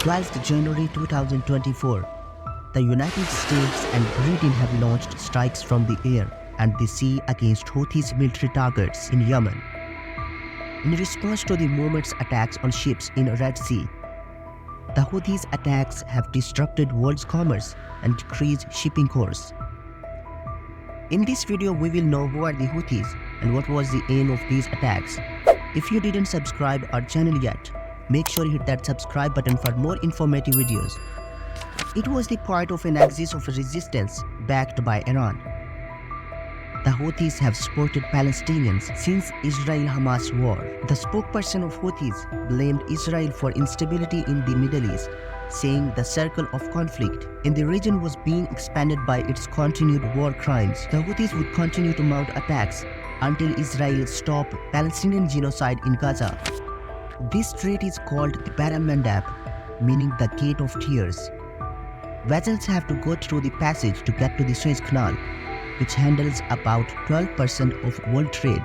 12th January 2024, the United States and Britain have launched strikes from the air and the sea against Houthis military targets in Yemen. In response to the moment's attacks on ships in the Red Sea, the Houthis' attacks have disrupted world commerce and decreased shipping course. In this video, we will know who are the Houthis and what was the aim of these attacks. If you didn't subscribe our channel yet, make sure you hit that subscribe button for more informative videos. It was the part of an axis of resistance backed by Iran. The Houthis have supported Palestinians since Israel-Hamas war. The spokesperson of Houthis blamed Israel for instability in the Middle East, saying the circle of conflict in the region was being expanded by its continued war crimes. The Houthis would continue to mount attacks until Israel stopped Palestinian genocide in Gaza. This strait is called the Bab el-Mandab, meaning the Gate of Tears. Vessels have to go through the passage to get to the Suez Canal, which handles about 12% of world trade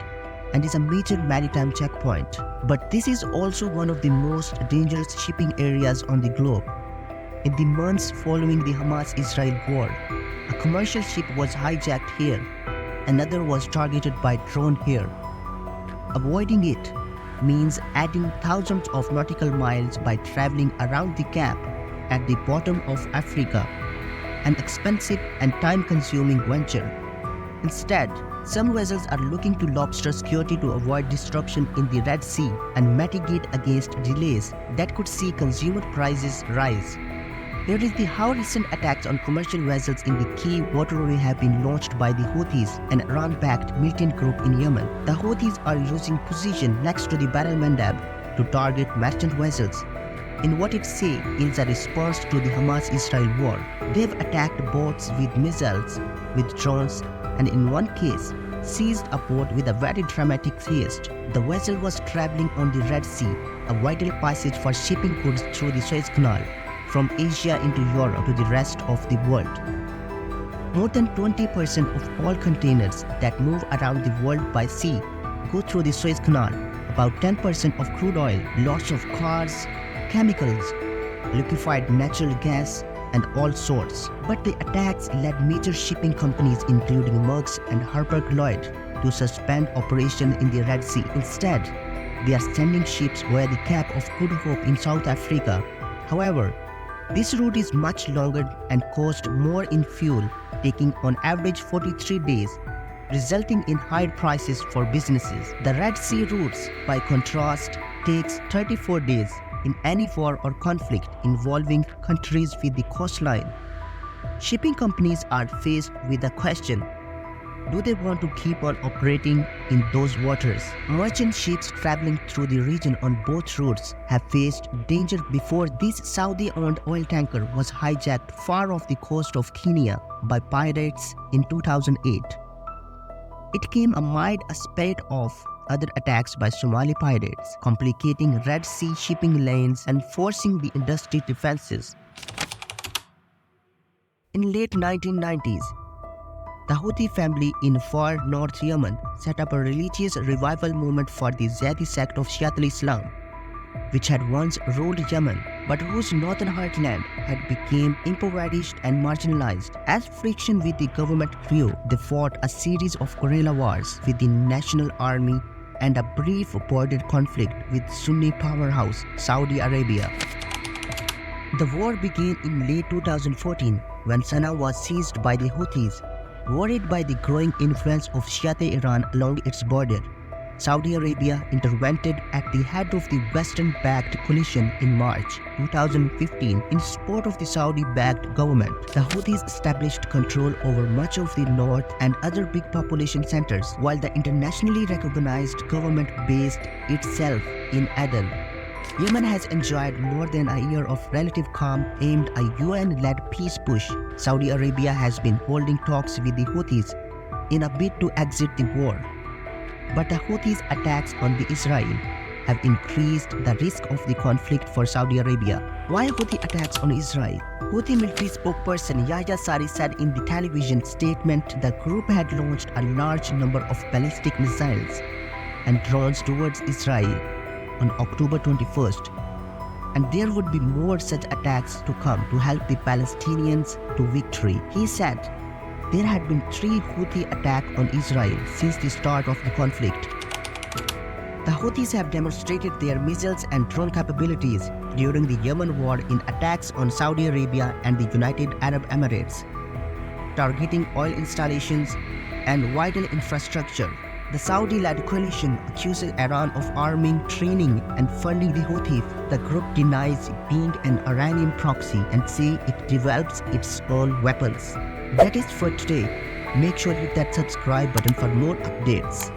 and is a major maritime checkpoint. But this is also one of the most dangerous shipping areas on the globe. In the months following the Hamas-Israel war, a commercial ship was hijacked here, another was targeted by drone here. Avoiding it means adding thousands of nautical miles by traveling around the Gap at the bottom of Africa, an expensive and time-consuming venture. Instead, some vessels are looking to lobster security to avoid disruption in the Red Sea and mitigate against delays that could see consumer prices rise. Here is how recent attacks on commercial vessels in the key waterway have been launched by the Houthis, an Iran-backed militant group in Yemen. The Houthis are using position next to the Bab el-Mandab to target merchant vessels in what it says is a response to the Hamas-Israel war. They have attacked boats with missiles, with drones, and in one case, seized a boat with a very dramatic haste. The vessel was traveling on the Red Sea, a vital passage for shipping goods through the Suez Canal, from Asia into Europe to the rest of the world. More than 20% of all containers that move around the world by sea go through the Suez Canal. About 10% of crude oil, lots of cars, chemicals, liquefied natural gas, and all sorts. But the attacks led major shipping companies including Maersk and Hapag-Lloyd to suspend operation in the Red Sea. Instead, they are sending ships via the Cape of Good Hope in South Africa. However, this route is much longer and costs more in fuel, taking on average 43 days, resulting in higher prices for businesses. The Red Sea routes, by contrast, takes 34 days in any war or conflict involving countries with the coastline. Shipping companies are faced with the question, do they want to keep on operating in those waters? Merchant ships traveling through the region on both routes have faced danger before this Saudi-owned oil tanker was hijacked far off the coast of Kenya by pirates in 2008. It came amid a spate of other attacks by Somali pirates, complicating Red Sea shipping lanes and forcing the industry defenses. In late 1990s, the Houthi family in far north Yemen set up a religious revival movement for the Zaidi sect of Shiite Islam, which had once ruled Yemen, but whose northern heartland had become impoverished and marginalized. As friction with the government grew, they fought a series of guerrilla wars with the National Army and a brief border conflict with Sunni powerhouse Saudi Arabia. The war began in late 2014 when Sana'a was seized by the Houthis. Worried by the growing influence of Shiite Iran along its border, Saudi Arabia intervened at the head of the Western-backed coalition in March 2015 in support of the Saudi-backed government. The Houthis established control over much of the north and other big population centers, while the internationally recognized government based itself in Aden. Yemen has enjoyed more than a year of relative calm aimed at a UN-led peace push. Saudi Arabia has been holding talks with the Houthis in a bid to exit the war. But the Houthis' attacks on the Israel have increased the risk of the conflict for Saudi Arabia. Why Houthi attacks on Israel? Houthi military spokesperson Yahya Sari said in the television statement the group had launched a large number of ballistic missiles and drones towards Israel on October 21st. and there would be more such attacks to come to help the Palestinians to victory. He said there had been 3 Houthi attacks on Israel since the start of the conflict. The Houthis have demonstrated their missiles and drone capabilities during the Yemen war in attacks on Saudi Arabia and the United Arab Emirates, targeting oil installations and vital infrastructure. The Saudi-led coalition accuses Iran of arming, training, and funding the Houthis. The group denies being an Iranian proxy and says it develops its own weapons. That is for today. Make sure you hit that subscribe button for more updates.